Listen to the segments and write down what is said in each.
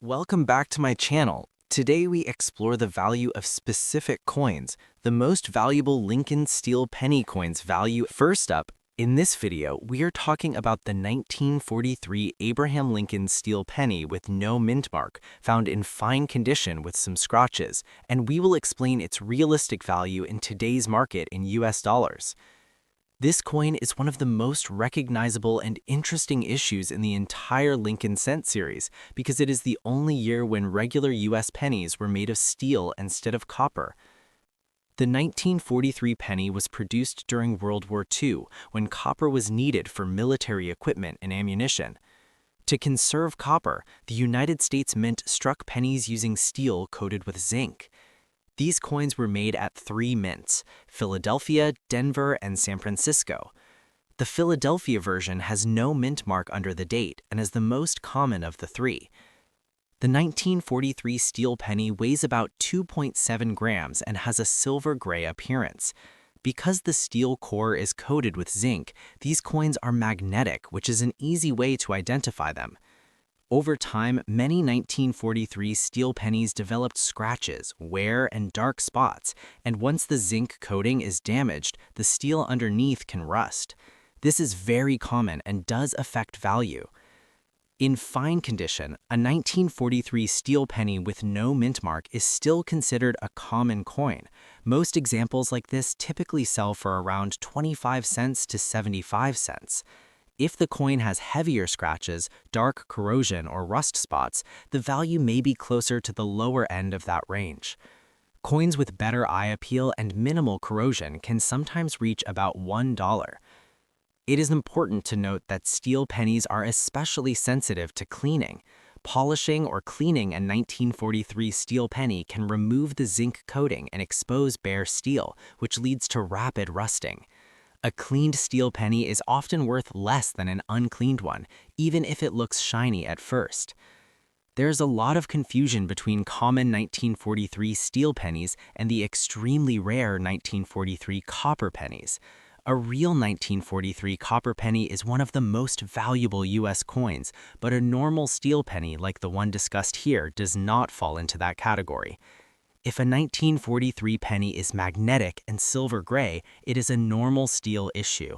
Welcome back to my channel. Today we explore the value of specific coins, the most valuable Lincoln Steel Penny coins value. First up, in this video, we are talking about the 1943 Abraham Lincoln Steel Penny with no mint mark, found in fine condition with some scratches, and we will explain its realistic value in today's market in US dollars. This coin is one of the most recognizable and interesting issues in the entire Lincoln Cent series because it is the only year when regular US pennies were made of steel instead of copper. The 1943 penny was produced during World War II when copper was needed for military equipment and ammunition. To conserve copper, the United States Mint struck pennies using steel coated with zinc. These coins were made at three mints: Philadelphia, Denver, and San Francisco. The Philadelphia version has no mint mark under the date and is the most common of the three. The 1943 steel penny weighs about 2.7 grams and has a silver-gray appearance. Because the steel core is coated with zinc, these coins are magnetic, which is an easy way to identify them. Over time, many 1943 steel pennies developed scratches, wear, and dark spots, and once the zinc coating is damaged, the steel underneath can rust. This is very common and does affect value. In fine condition, a 1943 steel penny with no mint mark is still considered a common coin. Most examples like this typically sell for around 25 cents to 75 cents. If the coin has heavier scratches, dark corrosion, or rust spots, the value may be closer to the lower end of that range. Coins with better eye appeal and minimal corrosion can sometimes reach about $1. It is important to note that steel pennies are especially sensitive to cleaning. Polishing or cleaning a 1943 steel penny can remove the zinc coating and expose bare steel, which leads to rapid rusting. A cleaned steel penny is often worth less than an uncleaned one, even if it looks shiny at first. There's a lot of confusion between common 1943 steel pennies and the extremely rare 1943 copper pennies. A real 1943 copper penny is one of the most valuable US coins, but a normal steel penny like the one discussed here does not fall into that category. If a 1943 penny is magnetic and silver gray, it is a normal steel issue.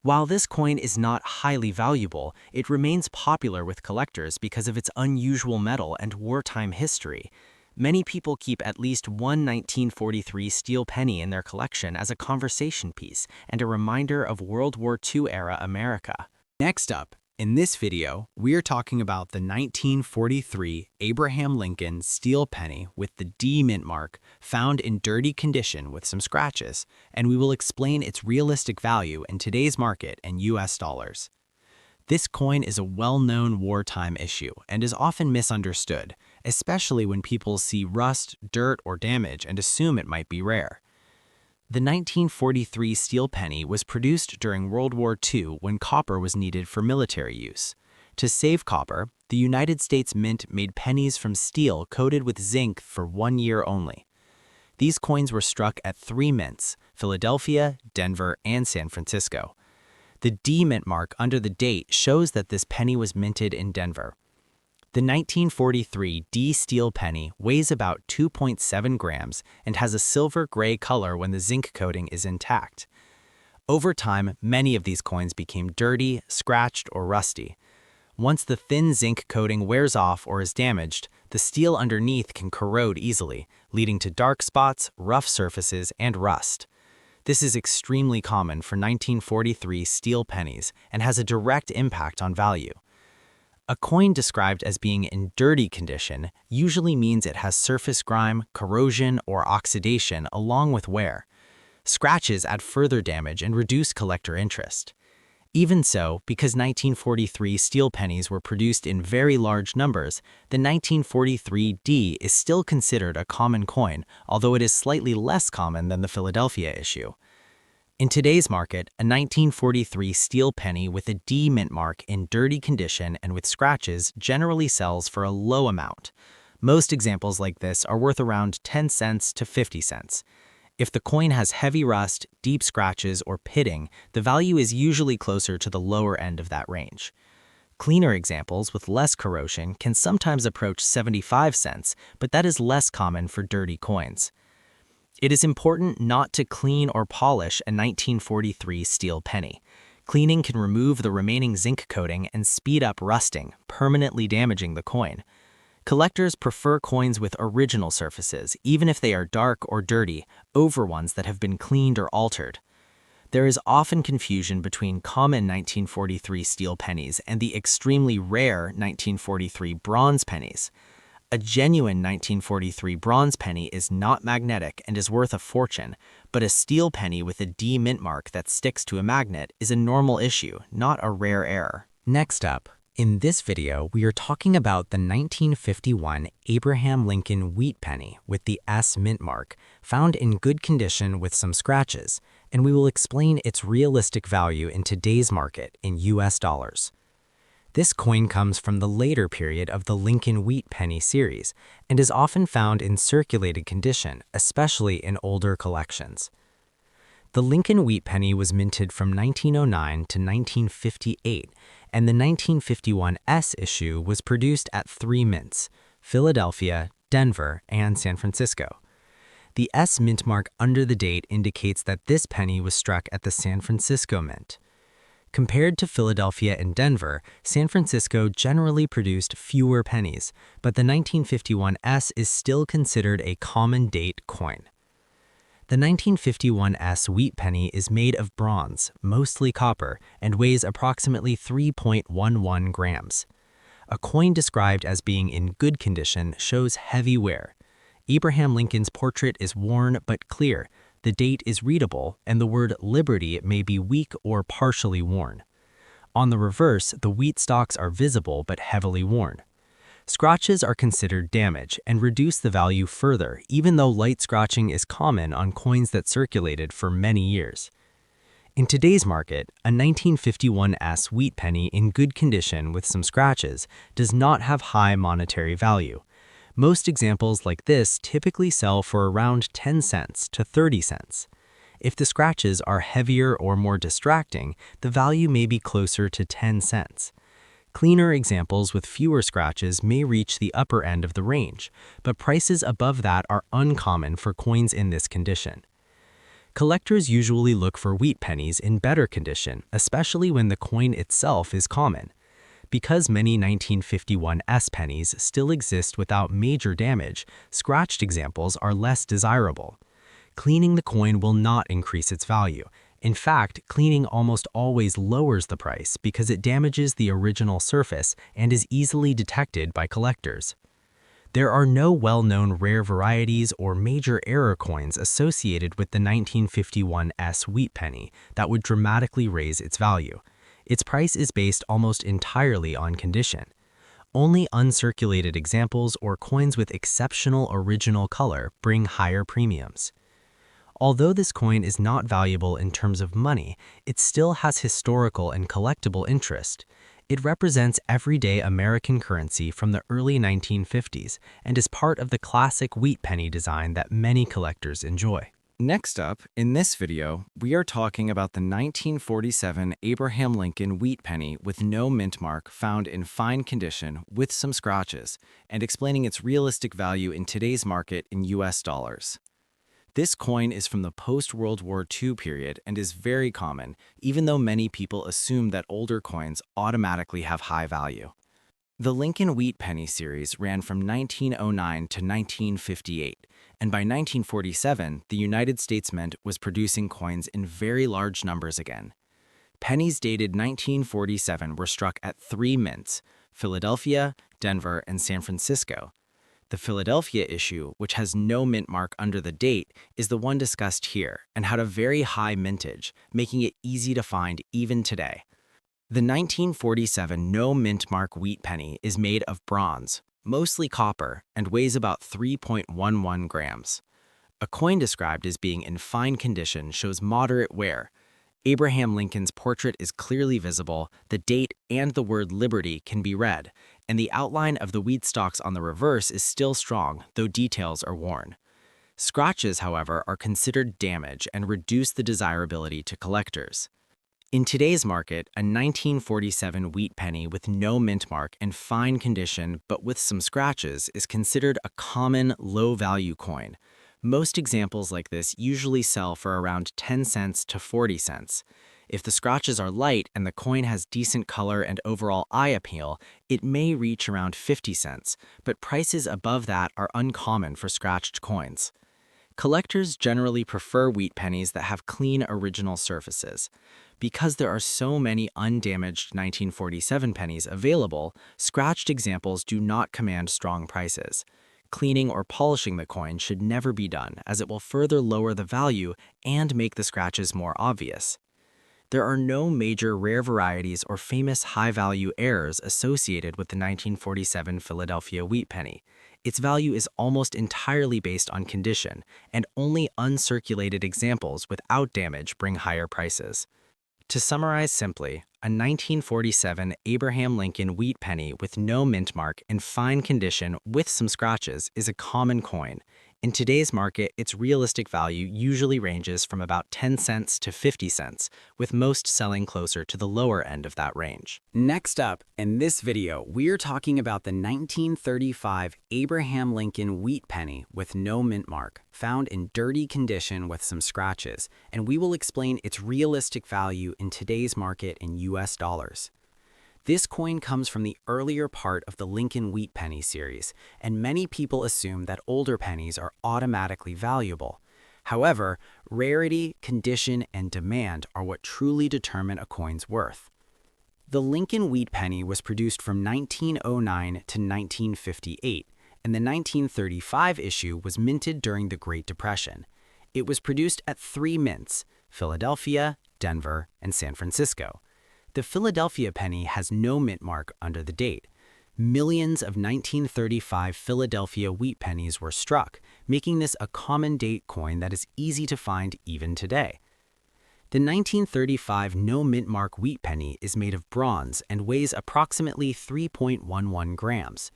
While this coin is not highly valuable, it remains popular with collectors because of its unusual metal and wartime history. Many people keep at least one 1943 steel penny in their collection as a conversation piece and a reminder of World War II-era America. Next up, in this video, we are talking about the 1943 Abraham Lincoln Steel Penny with the D mint mark found in dirty condition with some scratches, and we will explain its realistic value in today's market in US dollars. This coin is a well-known wartime issue and is often misunderstood, especially when people see rust, dirt, or damage and assume it might be rare. The 1943 steel penny was produced during World War II when copper was needed for military use. To save copper, the United States Mint made pennies from steel coated with zinc for 1 year only. These coins were struck at three mints: Philadelphia, Denver, and San Francisco. The D mint mark under the date shows that this penny was minted in Denver. The 1943 D steel penny weighs about 2.7 grams and has a silver-gray color when the zinc coating is intact. Over time, many of these coins became dirty, scratched, or rusty. Once the thin zinc coating wears off or is damaged, the steel underneath can corrode easily, leading to dark spots, rough surfaces, and rust. This is extremely common for 1943 steel pennies and has a direct impact on value. A coin described as being in dirty condition usually means it has surface grime, corrosion, or oxidation along with wear. Scratches add further damage and reduce collector interest. Even so, because 1943 steel pennies were produced in very large numbers, the 1943 D is still considered a common coin, although it is slightly less common than the Philadelphia issue. In today's market, a 1943 steel penny with a D mint mark in dirty condition and with scratches generally sells for a low amount. Most examples like this are worth around 10 cents to 50 cents. If the coin has heavy rust, deep scratches, or pitting, the value is usually closer to the lower end of that range. Cleaner examples with less corrosion can sometimes approach 75 cents, but that is less common for dirty coins. It is important not to clean or polish a 1943 steel penny. Cleaning can remove the remaining zinc coating and speed up rusting, permanently damaging the coin. Collectors prefer coins with original surfaces, even if they are dark or dirty, over ones that have been cleaned or altered. There is often confusion between common 1943 steel pennies and the extremely rare 1943 bronze pennies. A genuine 1943 bronze penny is not magnetic and is worth a fortune, but a steel penny with a D mint mark that sticks to a magnet is a normal issue, not a rare error. Next up, in this video, we are talking about the 1951 Abraham Lincoln wheat penny with the S mint mark, found in good condition with some scratches, and we will explain its realistic value in today's market in US dollars. This coin comes from the later period of the Lincoln wheat penny series and is often found in circulated condition, especially in older collections. The Lincoln wheat penny was minted from 1909 to 1958, and the 1951 S issue was produced at 3 mints: Philadelphia, Denver, and San Francisco. The S mint mark under the date indicates that this penny was struck at the San Francisco Mint. Compared to Philadelphia and Denver, San Francisco generally produced fewer pennies, but the 1951 S is still considered a common date coin. The 1951 S wheat penny is made of bronze, mostly copper, and weighs approximately 3.11 grams. A coin described as being in good condition shows heavy wear. Abraham Lincoln's portrait is worn but clear. The date is readable, and the word Liberty may be weak or partially worn. On the reverse, the wheat stalks are visible but heavily worn. Scratches are considered damage and reduce the value further, even though light scratching is common on coins that circulated for many years. In today's market, a 1951 S wheat penny in good condition with some scratches does not have high monetary value. Most examples like this typically sell for around 10 cents to 30 cents. If the scratches are heavier or more distracting, the value may be closer to 10 cents. Cleaner examples with fewer scratches may reach the upper end of the range, but prices above that are uncommon for coins in this condition. Collectors usually look for wheat pennies in better condition, especially when the coin itself is common. Because many 1951 S pennies still exist without major damage, scratched examples are less desirable. Cleaning the coin will not increase its value. In fact, cleaning almost always lowers the price because it damages the original surface and is easily detected by collectors. There are no well-known rare varieties or major error coins associated with the 1951 S wheat penny that would dramatically raise its value. Its price is based almost entirely on condition. Only uncirculated examples or coins with exceptional original color bring higher premiums. Although this coin is not valuable in terms of money, it still has historical and collectible interest. It represents everyday American currency from the early 1950s and is part of the classic wheat penny design that many collectors enjoy. Next up, in this video, we are talking about the 1947 Abraham Lincoln wheat penny with no mint mark found in fine condition with some scratches, and explaining its realistic value in today's market in US dollars. This coin is from the post-World War II period and is very common, even though many people assume that older coins automatically have high value. The Lincoln wheat penny series ran from 1909 to 1958, and by 1947, the United States Mint was producing coins in very large numbers again. Pennies dated 1947 were struck at 3 mints: Philadelphia, Denver, and San Francisco. The Philadelphia issue, which has no mint mark under the date, is the one discussed here and had a very high mintage, making it easy to find even today. The 1947 no mint mark wheat penny is made of bronze, mostly copper, and weighs about 3.11 grams. A coin described as being in fine condition shows moderate wear. Abraham Lincoln's portrait is clearly visible, the date and the word Liberty can be read, and the outline of the wheat stalks on the reverse is still strong, though details are worn. Scratches, however, are considered damage and reduce the desirability to collectors. In today's market, a 1947 wheat penny with no mint mark and fine condition but with some scratches is considered a common, low-value coin. Most examples like this usually sell for around 10 cents to 40 cents. If the scratches are light and the coin has decent color and overall eye appeal, it may reach around 50 cents, but prices above that are uncommon for scratched coins. Collectors generally prefer wheat pennies that have clean original surfaces. Because there are so many undamaged 1947 pennies available, scratched examples do not command strong prices. Cleaning or polishing the coin should never be done, as it will further lower the value and make the scratches more obvious. There are no major rare varieties or famous high-value errors associated with the 1947 Philadelphia wheat penny. Its value is almost entirely based on condition, and only uncirculated examples without damage bring higher prices. To summarize simply, a 1947 Abraham Lincoln wheat penny with no mint mark in fine condition with some scratches is a common coin. In today's market, its realistic value usually ranges from about 10 cents to 50 cents, with most selling closer to the lower end of that range. Next up, in this video, we're talking about the 1935 Abraham Lincoln wheat penny with no mint mark, found in dirty condition with some scratches, and we will explain its realistic value in today's market in US dollars. This coin comes from the earlier part of the Lincoln wheat penny series, and many people assume that older pennies are automatically valuable. However, rarity, condition, and demand are what truly determine a coin's worth. The Lincoln wheat penny was produced from 1909 to 1958, and the 1935 issue was minted during the Great Depression. It was produced at 3 mints: Philadelphia, Denver, and San Francisco. The Philadelphia penny has no mint mark under the date. Millions of 1935 Philadelphia wheat pennies were struck, making this a common date coin that is easy to find even today. The 1935 no mint mark wheat penny is made of bronze and weighs approximately 3.11 grams.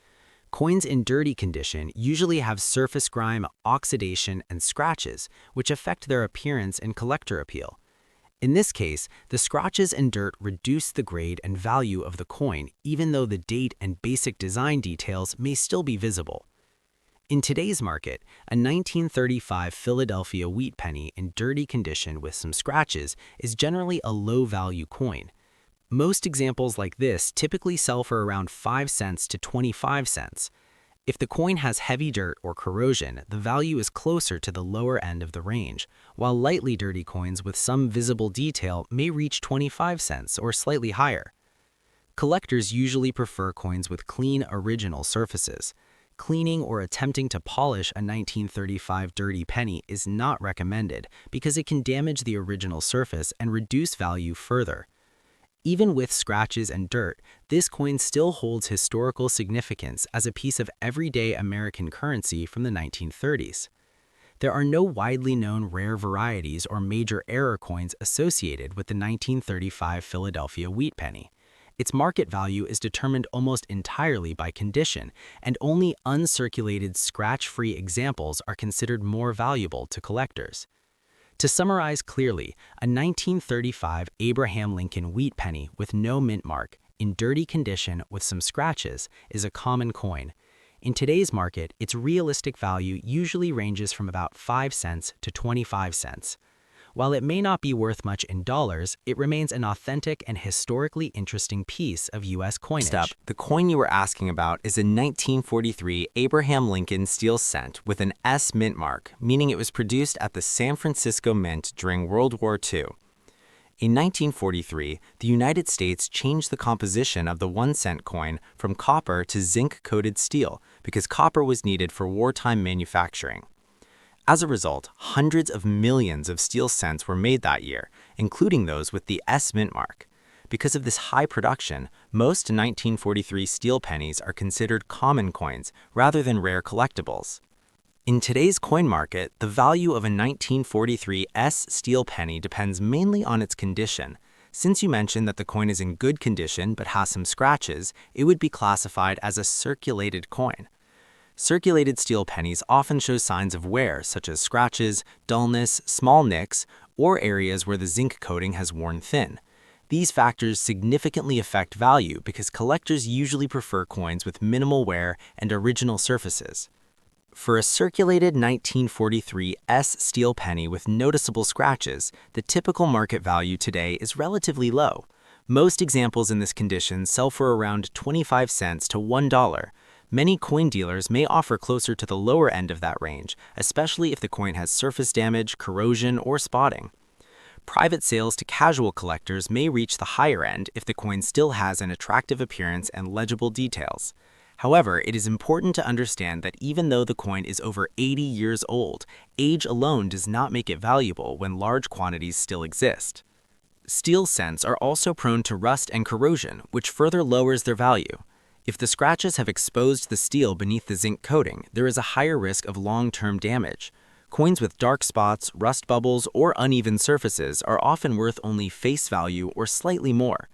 Coins in dirty condition usually have surface grime, oxidation, and scratches, which affect their appearance and collector appeal. In this case, the scratches and dirt reduce the grade and value of the coin, even though the date and basic design details may still be visible. In today's market, a 1935 Philadelphia wheat penny in dirty condition with some scratches is generally a low-value coin. Most examples like this typically sell for around 5 cents to 25 cents. If the coin has heavy dirt or corrosion, the value is closer to the lower end of the range, while lightly dirty coins with some visible detail may reach 25 cents or slightly higher. Collectors usually prefer coins with clean, original surfaces. Cleaning or attempting to polish a 1935 dirty penny is not recommended because it can damage the original surface and reduce value further. Even with scratches and dirt, this coin still holds historical significance as a piece of everyday American currency from the 1930s. There are no widely known rare varieties or major error coins associated with the 1935 Philadelphia wheat penny. Its market value is determined almost entirely by condition, and only uncirculated, scratch-free examples are considered more valuable to collectors. To summarize clearly, a 1935 Abraham Lincoln wheat penny with no mint mark, in dirty condition with some scratches, is a common coin. In today's market, its realistic value usually ranges from about 5 cents to 25 cents. While it may not be worth much in dollars, it remains an authentic and historically interesting piece of U.S. coinage. Next up, the coin you were asking about is a 1943 Abraham Lincoln steel cent with an S mint mark, meaning it was produced at the San Francisco Mint during World War II. In 1943, the United States changed the composition of the 1-cent coin from copper to zinc-coated steel because copper was needed for wartime manufacturing. As a result, hundreds of millions of steel cents were made that year, including those with the S mint mark. Because of this high production, most 1943 steel pennies are considered common coins rather than rare collectibles. In today's coin market, the value of a 1943 S steel penny depends mainly on its condition. Since you mentioned that the coin is in good condition but has some scratches, it would be classified as a circulated coin. Circulated steel pennies often show signs of wear, such as scratches, dullness, small nicks, or areas where the zinc coating has worn thin. These factors significantly affect value because collectors usually prefer coins with minimal wear and original surfaces. For a circulated 1943 S steel penny with noticeable scratches, the typical market value today is relatively low. Most examples in this condition sell for around 25 cents to $1. Many coin dealers may offer closer to the lower end of that range, especially if the coin has surface damage, corrosion, or spotting. Private sales to casual collectors may reach the higher end if the coin still has an attractive appearance and legible details. However, it is important to understand that even though the coin is over 80 years old, age alone does not make it valuable when large quantities still exist. Steel cents are also prone to rust and corrosion, which further lowers their value. If the scratches have exposed the steel beneath the zinc coating, there is a higher risk of long-term damage. Coins with dark spots, rust bubbles, or uneven surfaces are often worth only face value or slightly more.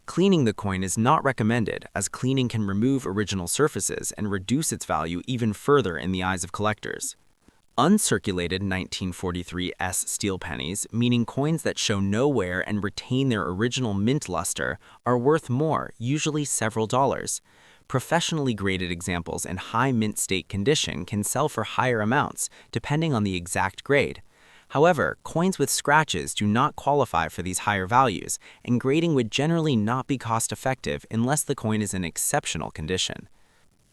Cleaning the coin is not recommended, as cleaning can remove original surfaces and reduce its value even further in the eyes of collectors. Uncirculated 1943 S steel pennies, meaning coins that show no wear and retain their original mint luster, are worth more, usually several dollars. Professionally graded examples in high mint state condition can sell for higher amounts, depending on the exact grade. However, coins with scratches do not qualify for these higher values, and grading would generally not be cost-effective unless the coin is in exceptional condition.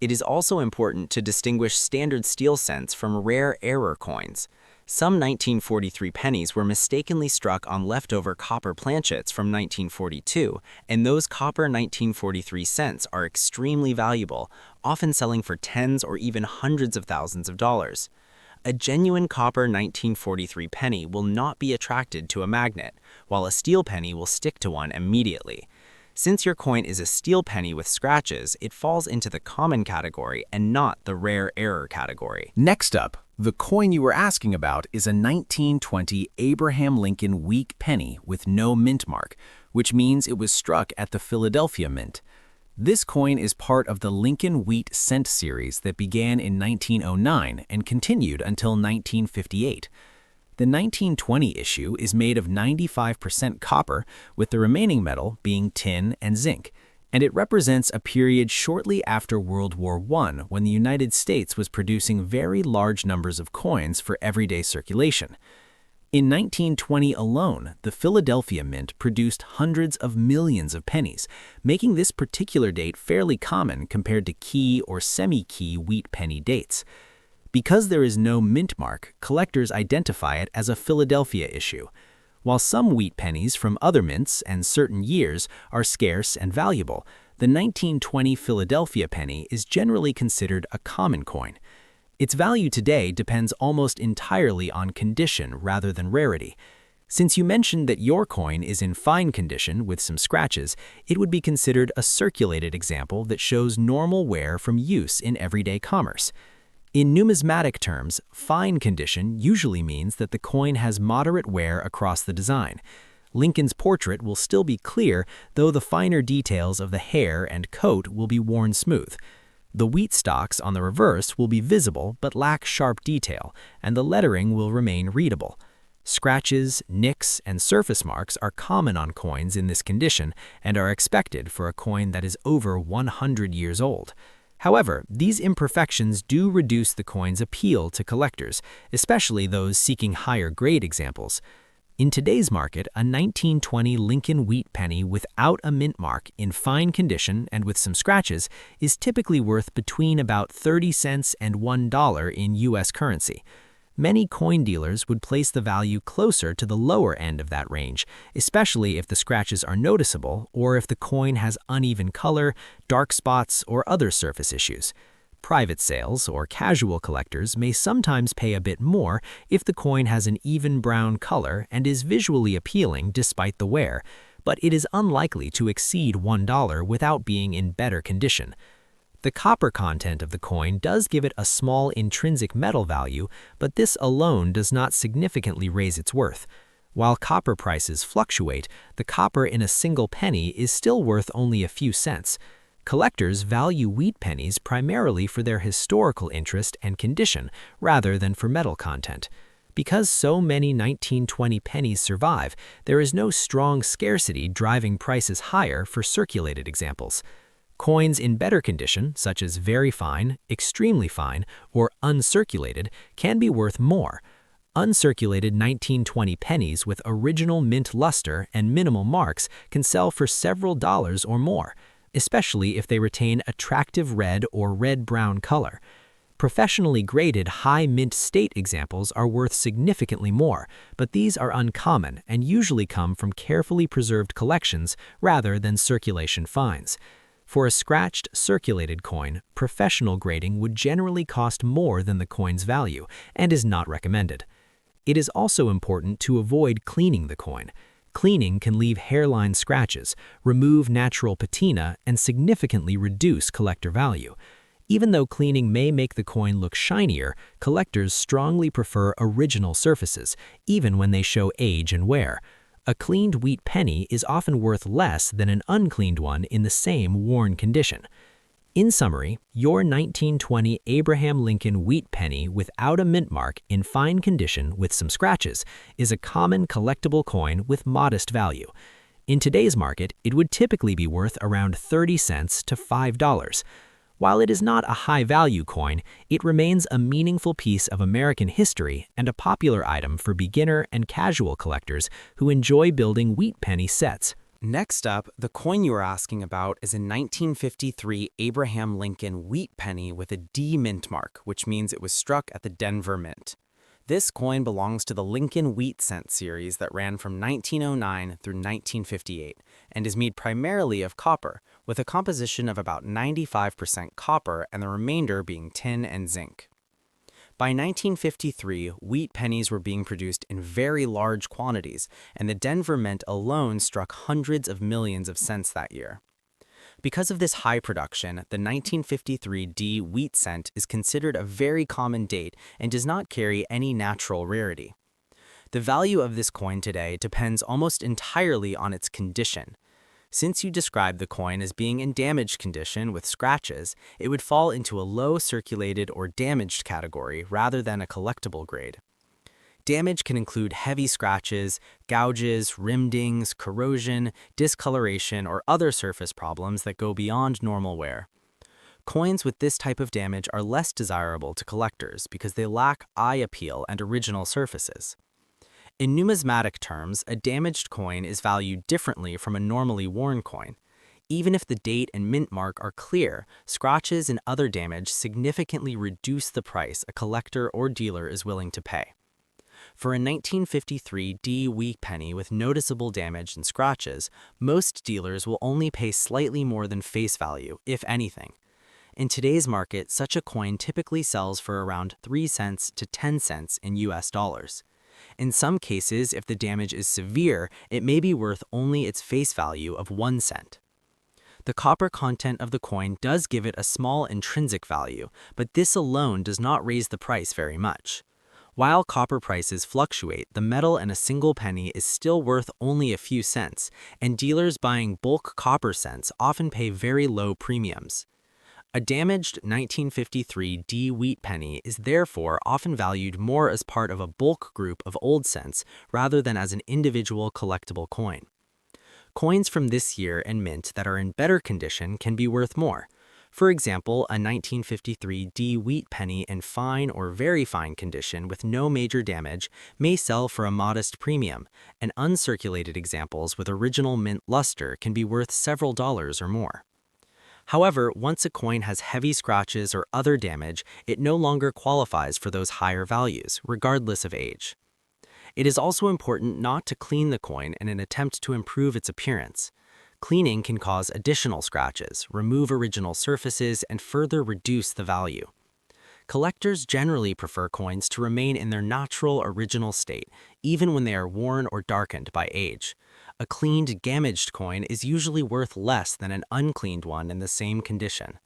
It is also important to distinguish standard steel cents from rare error coins. Some 1943 pennies were mistakenly struck on leftover copper planchets from 1942, and those copper 1943 cents are extremely valuable, often selling for tens or even hundreds of thousands of dollars. A genuine copper 1943 penny will not be attracted to a magnet, while a steel penny will stick to one immediately. Since your coin is a steel penny with scratches, it falls into the common category and not the rare error category. Next up, the coin you were asking about is a 1920 Abraham Lincoln weak penny with no mint mark, which means it was struck at the Philadelphia Mint. This coin is part of the Lincoln Wheat Cent series that began in 1909 and continued until 1958. The 1920 issue is made of 95% copper, with the remaining metal being tin and zinc, and it represents a period shortly after World War I when the United States was producing very large numbers of coins for everyday circulation. In 1920 alone, the Philadelphia Mint produced hundreds of millions of pennies, making this particular date fairly common compared to key or semi-key wheat penny dates. Because there is no mint mark, collectors identify it as a Philadelphia issue. While some wheat pennies from other mints and certain years are scarce and valuable, the 1920 Philadelphia penny is generally considered a common coin. Its value today depends almost entirely on condition rather than rarity. Since you mentioned that your coin is in fine condition with some scratches, it would be considered a circulated example that shows normal wear from use in everyday commerce. In numismatic terms, fine condition usually means that the coin has moderate wear across the design. Lincoln's portrait will still be clear, though the finer details of the hair and coat will be worn smooth. The wheat stalks on the reverse will be visible but lack sharp detail, and the lettering will remain readable. Scratches, nicks, and surface marks are common on coins in this condition and are expected for a coin that is over 100 years old. However, these imperfections do reduce the coin's appeal to collectors, especially those seeking higher grade examples. In today's market, a 1920 Lincoln wheat penny without a mint mark, in fine condition and with some scratches, is typically worth between about 30 cents and $1 in U.S. currency. Many coin dealers would place the value closer to the lower end of that range, especially if the scratches are noticeable or if the coin has uneven color, dark spots, or other surface issues. Private sales or casual collectors may sometimes pay a bit more if the coin has an even brown color and is visually appealing despite the wear, but it is unlikely to exceed $1 without being in better condition. The copper content of the coin does give it a small intrinsic metal value, but this alone does not significantly raise its worth. While copper prices fluctuate, the copper in a single penny is still worth only a few cents. Collectors value wheat pennies primarily for their historical interest and condition rather than for metal content. Because so many 1920 pennies survive, there is no strong scarcity driving prices higher for circulated examples. Coins in better condition, such as very fine, extremely fine, or uncirculated, can be worth more. Uncirculated 1920 pennies with original mint luster and minimal marks can sell for several dollars or more, especially if they retain attractive red or red-brown color. Professionally graded high mint state examples are worth significantly more, but these are uncommon and usually come from carefully preserved collections rather than circulation finds. For a scratched, circulated coin, professional grading would generally cost more than the coin's value and is not recommended. It is also important to avoid cleaning the coin. Cleaning can leave hairline scratches, remove natural patina, and significantly reduce collector value. Even though cleaning may make the coin look shinier, collectors strongly prefer original surfaces, even when they show age and wear. A cleaned wheat penny is often worth less than an uncleaned one in the same worn condition. In summary, your 1920 Abraham Lincoln wheat penny without a mint mark in fine condition with some scratches is a common collectible coin with modest value. In today's market, it would typically be worth around 30 cents to $5. While it is not a high-value coin, it remains a meaningful piece of American history and a popular item for beginner and casual collectors who enjoy building wheat penny sets. Next up, the coin you are asking about is a 1953 Abraham Lincoln wheat penny with a D mint mark, which means it was struck at the Denver Mint. This coin belongs to the Lincoln Wheat Cent series that ran from 1909 through 1958 and is made primarily of copper, with a composition of about 95% copper and the remainder being tin and zinc. By 1953, wheat pennies were being produced in very large quantities, and the Denver Mint alone struck hundreds of millions of cents that year. Because of this high production, the 1953 D wheat cent is considered a very common date and does not carry any natural rarity. The value of this coin today depends almost entirely on its condition. Since you described the coin as being in damaged condition with scratches, it would fall into a low circulated or damaged category rather than a collectible grade. Damage can include heavy scratches, gouges, rim dings, corrosion, discoloration, or other surface problems that go beyond normal wear. Coins with this type of damage are less desirable to collectors because they lack eye appeal and original surfaces. In numismatic terms, a damaged coin is valued differently from a normally worn coin. Even if the date and mint mark are clear, scratches and other damage significantly reduce the price a collector or dealer is willing to pay. For a 1953 D wheat penny with noticeable damage and scratches, most dealers will only pay slightly more than face value, if anything. In today's market, such a coin typically sells for around 3 cents to 10 cents in US dollars. In some cases, if the damage is severe, it may be worth only its face value of 1 cent. The copper content of the coin does give it a small intrinsic value, but this alone does not raise the price very much. While copper prices fluctuate, the metal in a single penny is still worth only a few cents, and dealers buying bulk copper cents often pay very low premiums. A damaged 1953 D wheat penny is therefore often valued more as part of a bulk group of old cents rather than as an individual collectible coin. Coins from this year and mint that are in better condition can be worth more. For example, a 1953 D wheat penny in fine or very fine condition with no major damage may sell for a modest premium, and uncirculated examples with original mint luster can be worth several dollars or more. However, once a coin has heavy scratches or other damage, it no longer qualifies for those higher values, regardless of age. It is also important not to clean the coin in an attempt to improve its appearance. Cleaning can cause additional scratches, remove original surfaces, and further reduce the value. Collectors generally prefer coins to remain in their natural original state, even when they are worn or darkened by age. A cleaned, damaged coin is usually worth less than an uncleaned one in the same condition.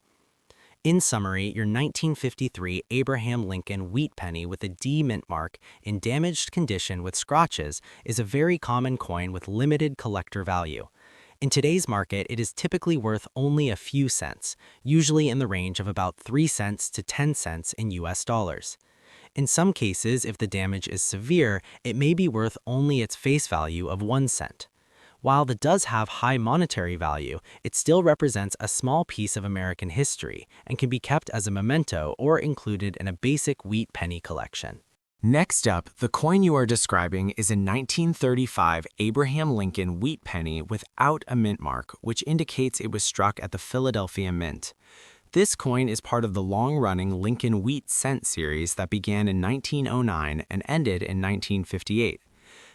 In summary, your 1953 Abraham Lincoln wheat penny with a D mint mark in damaged condition with scratches is a very common coin with limited collector value. In today's market, it is typically worth only a few cents, usually in the range of about 3 cents to 10 cents in US dollars. In some cases, if the damage is severe, it may be worth only its face value of 1 cent. While it does have high monetary value, it still represents a small piece of American history and can be kept as a memento or included in a basic wheat penny collection. Next up, the coin you are describing is a 1935 Abraham Lincoln wheat penny without a mint mark, which indicates it was struck at the Philadelphia Mint. This coin is part of the long-running Lincoln Wheat Cent series that began in 1909 and ended in 1958.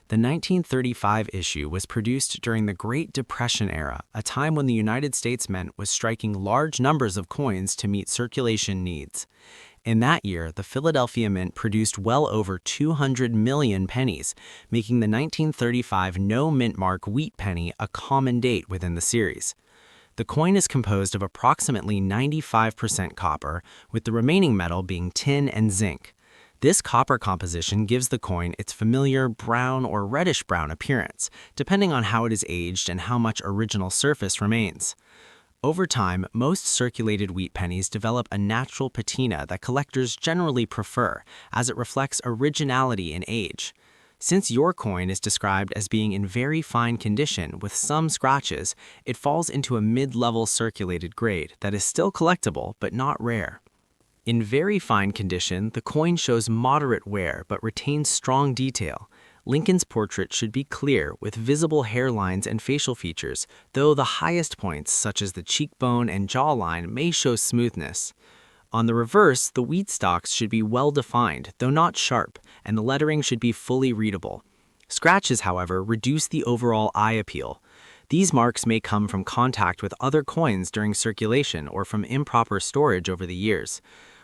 The 1935 issue was produced during the Great Depression era, a time when the United States Mint was striking large numbers of coins to meet circulation needs. In that year, the Philadelphia Mint produced well over 200 million pennies, making the 1935 no mint mark wheat penny a common date within the series. The coin is composed of approximately 95% copper, with the remaining metal being tin and zinc. This copper composition gives the coin its familiar brown or reddish-brown appearance, depending on how it is aged and how much original surface remains. Over time, most circulated wheat pennies develop a natural patina that collectors generally prefer, as it reflects originality in age. Since your coin is described as being in very fine condition with some scratches, it falls into a mid-level circulated grade that is still collectible but not rare. In very fine condition, the coin shows moderate wear but retains strong detail. Lincoln's portrait should be clear with visible hairlines and facial features, though the highest points, such as the cheekbone and jawline, may show smoothness. On the reverse, the wheat stalks should be well defined, though not sharp, and the lettering should be fully readable. Scratches, however, reduce the overall eye appeal. These marks may come from contact with other coins during circulation or from improper storage over the years.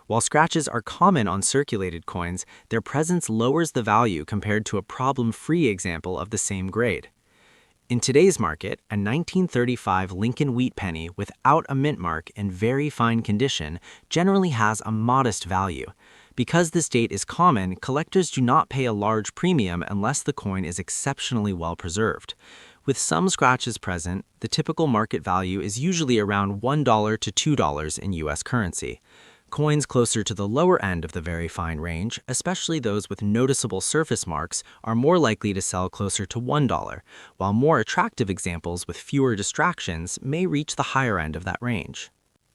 While scratches are common on circulated coins, their presence lowers the value compared to a problem-free example of the same grade. In today's market, a 1935 Lincoln wheat penny without a mint mark in very fine condition generally has a modest value. Because this date is common, collectors do not pay a large premium unless the coin is exceptionally well preserved. With some scratches present, the typical market value is usually around $1 to $2 in U.S. currency. Coins closer to the lower end of the very fine range, especially those with noticeable surface marks, are more likely to sell closer to $1, while more attractive examples with fewer distractions may reach the higher end of that range.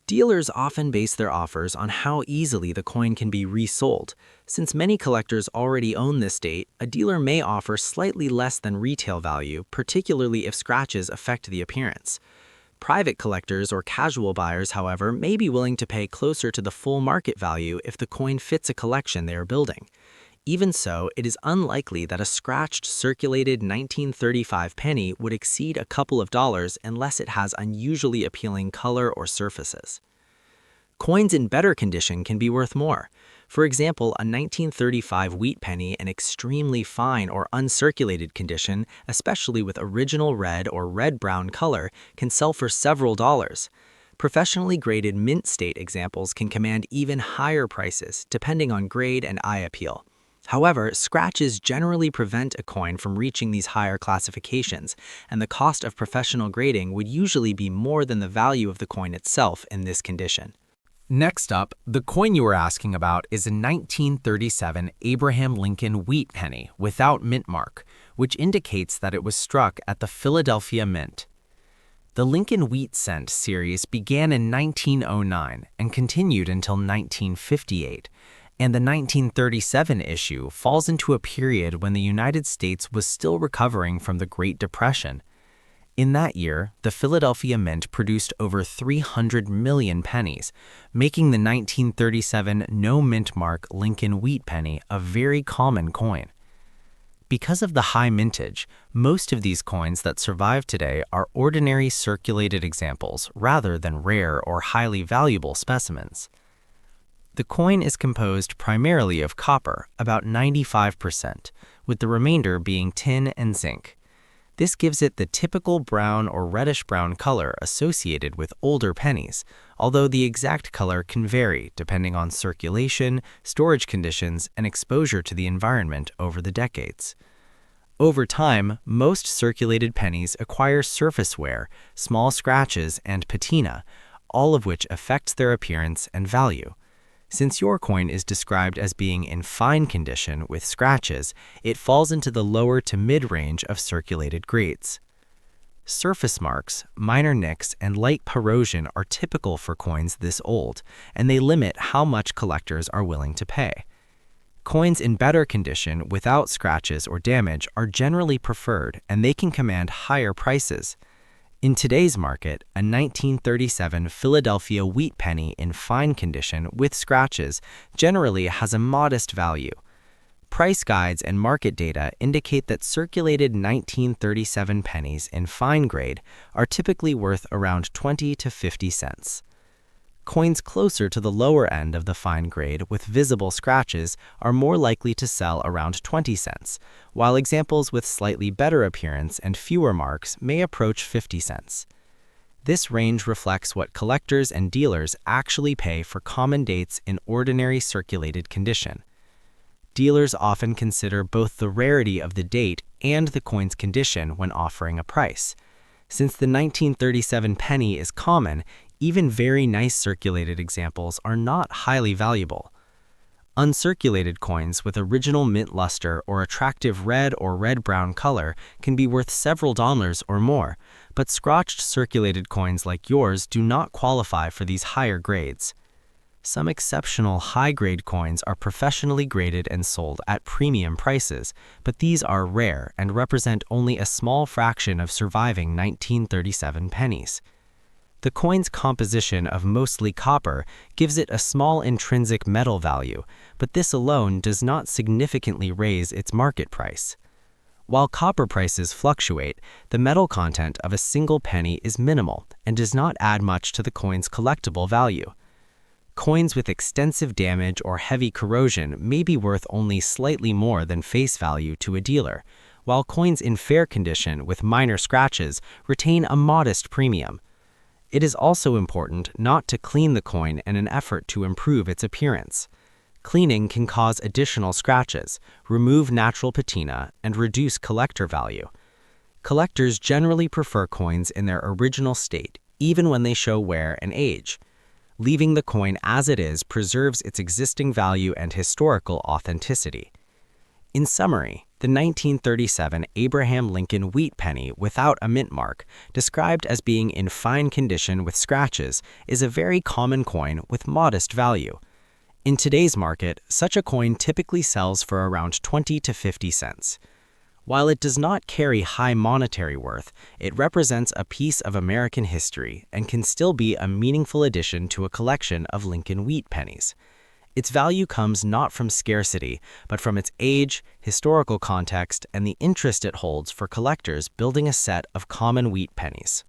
Dealers often base their offers on how easily the coin can be resold. Since many collectors already own this date, a dealer may offer slightly less than retail value, particularly if scratches affect the appearance. Private collectors or casual buyers, however, may be willing to pay closer to the full market value if the coin fits a collection they are building. Even so, it is unlikely that a scratched, circulated 1935 penny would exceed a couple of dollars unless it has unusually appealing color or surfaces. Coins in better condition can be worth more. For example, a 1935 wheat penny in extremely fine or uncirculated condition, especially with original red or red-brown color, can sell for several dollars. Professionally graded mint state examples can command even higher prices, depending on grade and eye appeal. However, scratches generally prevent a coin from reaching these higher classifications, and the cost of professional grading would usually be more than the value of the coin itself in this condition. Next up, the coin you were asking about is a 1937 Abraham Lincoln wheat penny without mint mark, which indicates that it was struck at the Philadelphia Mint. The Lincoln Wheat Cent series began in 1909 and continued until 1958, and the 1937 issue falls into a period when the United States was still recovering from the Great Depression. In that year, the Philadelphia Mint produced over 300 million pennies, making the 1937 no mint mark Lincoln wheat penny a very common coin. Because of the high mintage, most of these coins that survive today are ordinary circulated examples rather than rare or highly valuable specimens. The coin is composed primarily of copper, about 95%, with the remainder being tin and zinc. This gives it the typical brown or reddish-brown color associated with older pennies, although the exact color can vary depending on circulation, storage conditions, and exposure to the environment over the decades. Over time, most circulated pennies acquire surface wear, small scratches, and patina, all of which affects their appearance and value. Since your coin is described as being in fine condition with scratches, it falls into the lower to mid-range of circulated grades. Surface marks, minor nicks, and light corrosion are typical for coins this old, and they limit how much collectors are willing to pay. Coins in better condition without scratches or damage are generally preferred, and they can command higher prices. In today's market, a 1937 Philadelphia wheat penny in fine condition with scratches generally has a modest value. Price guides and market data indicate that circulated 1937 pennies in fine grade are typically worth around 20 to 50 cents. Coins closer to the lower end of the fine grade with visible scratches are more likely to sell around 20 cents, while examples with slightly better appearance and fewer marks may approach 50 cents. This range reflects what collectors and dealers actually pay for common dates in ordinary circulated condition. Dealers often consider both the rarity of the date and the coin's condition when offering a price. Since the 1937 penny is common, even very nice circulated examples are not highly valuable. Uncirculated coins with original mint luster or attractive red or red-brown color can be worth several dollars or more, but scratched circulated coins like yours do not qualify for these higher grades. Some exceptional high-grade coins are professionally graded and sold at premium prices, but these are rare and represent only a small fraction of surviving 1937 pennies. The coin's composition of mostly copper gives it a small intrinsic metal value, but this alone does not significantly raise its market price. While copper prices fluctuate, the metal content of a single penny is minimal and does not add much to the coin's collectible value. Coins with extensive damage or heavy corrosion may be worth only slightly more than face value to a dealer, while coins in fair condition with minor scratches retain a modest premium. It is also important not to clean the coin in an effort to improve its appearance. Cleaning can cause additional scratches, remove natural patina, and reduce collector value. Collectors generally prefer coins in their original state, even when they show wear and age. Leaving the coin as it is preserves its existing value and historical authenticity. In summary, the 1937 Abraham Lincoln wheat penny without a mint mark, described as being in fine condition with scratches, is a very common coin with modest value. In today's market, such a coin typically sells for around 20 to 50 cents. While it does not carry high monetary worth, it represents a piece of American history and can still be a meaningful addition to a collection of Lincoln wheat pennies. Its value comes not from scarcity, but from its age, historical context, and the interest it holds for collectors building a set of common wheat pennies.